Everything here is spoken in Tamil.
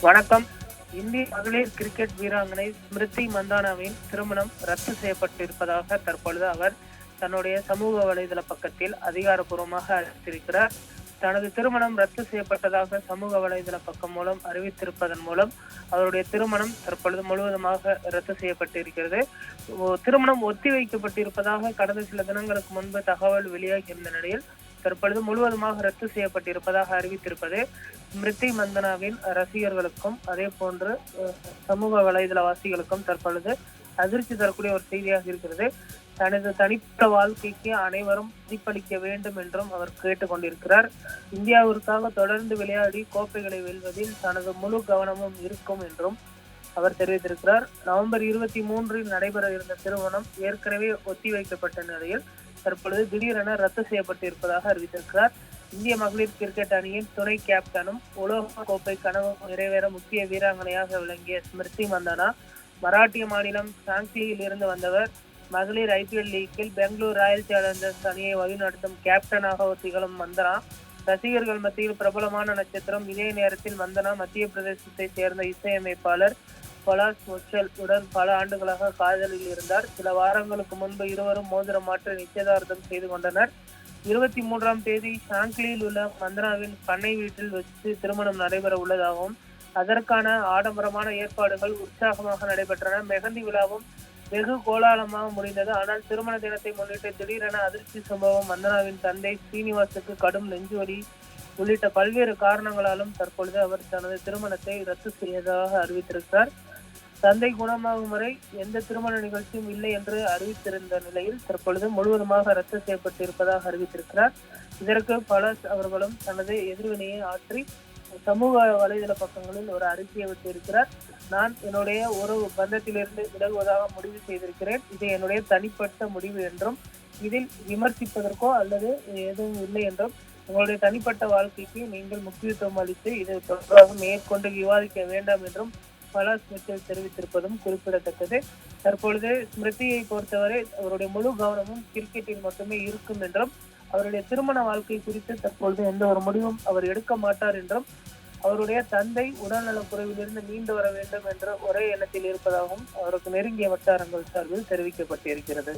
வணக்கம். இந்திய மகளிர் கிரிக்கெட் வீராங்கனை ஸ்மிருதி மந்தானாவின் திருமணம் ரத்து செய்யப்பட்டிருப்பதாக தற்பொழுது அவர் தன்னுடைய சமூக வலைதள பக்கத்தில் அதிகாரப்பூர்வமாக அறிவித்திருக்கிறார். தனது திருமணம் ரத்து செய்யப்பட்டதாக சமூக வலைதள பக்கம் மூலம் அறிவித்திருப்பதன் மூலம் அவருடைய திருமணம் தற்பொழுது முழுவதுமாக ரத்து செய்யப்பட்டிருக்கிறது. திருமணம் ஒத்திவைக்கப்பட்டிருப்பதாக கடந்த சில தினங்களுக்கு முன்பு தகவல் வெளியாகியிருந்த நிலையில் தற்பொழுது முழுவதுமாக ரத்து செய்யப்பட்டிருப்பதாக அறிவித்திருப்பது ஸ்மிருதி மந்தனாவின் ரசிகர்களுக்கும் அதே போன்று சமூக வலைதளவாசிகளுக்கும் தற்பொழுது அதிர்ச்சி தரக்கூடிய ஒரு செய்தியாக இருக்கிறது. தனது தனிப்பட்ட வாழ்க்கைக்கு அனைவரும் மதிப்பளிக்க வேண்டும் என்றும் அவர் கேட்டுக்கொண்டிருக்கிறார். இந்தியாவிற்காக தொடர்ந்து விளையாடி கோப்பைகளை வெல்வதில் தனது முழு கவனமும் இருக்கும் என்றும் அவர் தெரிவித்திருக்கிறார். நவம்பர் 23 நடைபெற இருந்த திருமணம் ஏற்கனவே ஒத்திவைக்கப்பட்ட நிலையில் தற்பொழுது திடீரென ரத்து செய்யப்பட்டிருப்பதாக அறிவித்திருக்கிறார். இந்திய மகளிர் கிரிக்கெட் அணியின் துணை கேப்டனும் உலக கோப்பை கனவு நிறைவேற முக்கிய வீராங்கனையாக விளங்கிய ஸ்மிருதி மந்தானா மராட்டிய மாநிலம் சாங்கிலியில் இருந்து வந்தவர். மகளிர் IPL லீக்கில் பெங்களூர் ராயல் சேலஞ்சர்ஸ் அணியை வழிநடத்தும் கேப்டனாக திகழும் மந்தனா ரசிகர்கள் மத்தியில் பிரபலமான நட்சத்திரம். இதே நேரத்தில் மந்தனா மத்திய பிரதேசத்தை சேர்ந்த இசையமைப்பாளர் பலாஸ் முச்சல் உடன் பல ஆண்டுகளாக காதலில் இருந்தார். சில வாரங்களுக்கு முன்பு இருவரும் மோதிரம் மாற்று நிச்சயதார்த்தம் செய்து கொண்டனர். 23ஆம் தேதி சாங்கிலியில் உள்ள மந்தனாவின் பண்ணை வீட்டில் வச்சு திருமணம் நடைபெற உள்ளதாகவும் அதற்கான ஆடம்பரமான ஏற்பாடுகள் உற்சாகமாக நடைபெற்றன. மெஹந்தி விழாவும் வெகு கோலாகலமாக முடிந்தது. ஆனால் திருமண தினத்தை முன்னிட்டு திடீரென அதிர்ச்சி சம்பவம் மந்தனாவின் தந்தை ஸ்ரீனிவாசுக்கு கடும் நெஞ்சுவலி உள்ளிட்ட பல்வேறு காரணங்களாலும் தற்பொழுது அவர் தனது திருமணத்தை ரத்து செய்வதாக அறிவித்திருக்கிறார். தந்தை குணமாகும் வரை எந்த திருமண நிகழ்ச்சியும் இல்லை என்று அறிவித்திருந்த நிலையில் தற்பொழுது முழுவதுமாக ரத்து செய்யப்பட்டிருப்பதாக அறிவித்திருக்கிறார். இதற்கு பலாஸ் அவர்களும் தனது எதிர்வினையை ஆற்றி சமூக வலைதள பக்கங்களில் ஒரு அறிக்கையை விட்டிருக்கிறார். நான் என்னுடைய ஒரு பந்தத்திலிருந்து விலகுவதாக முடிவு செய்திருக்கிறேன். இது என்னுடைய தனிப்பட்ட முடிவு என்றும் இதில் விமர்சிப்பதற்கோ அல்லது எதுவும் இல்லை என்றும் உங்களுடைய தனிப்பட்ட வாழ்க்கைக்கு நீங்கள் முக்கியத்துவம் அளித்து இது தொடர்பாக மேற்கொண்டு விவாதிக்க வேண்டாம் என்றும் பலாஸ் மிச்சல் தெரிவித்திருப்பதும் குறிப்பிடத்தக்கது. தற்பொழுது ஸ்மிருதியை பொறுத்தவரை அவருடைய முழு கவனமும் கிரிக்கெட்டில் மட்டுமே இருக்கும் என்றும் அவருடைய திருமண வாழ்க்கை குறித்து தற்பொழுது எந்த ஒரு முடிவும் அவர் எடுக்க மாட்டார் என்றும் அவருடைய தந்தை உடல்நலக் குறைவிலிருந்து மீண்டு வர வேண்டும் என்ற ஒரே எண்ணத்தில் இருப்பதாகவும் அவருக்கு நெருங்கிய வட்டாரங்கள் சார்பில் தெரிவிக்கப்பட்டிருக்கிறது.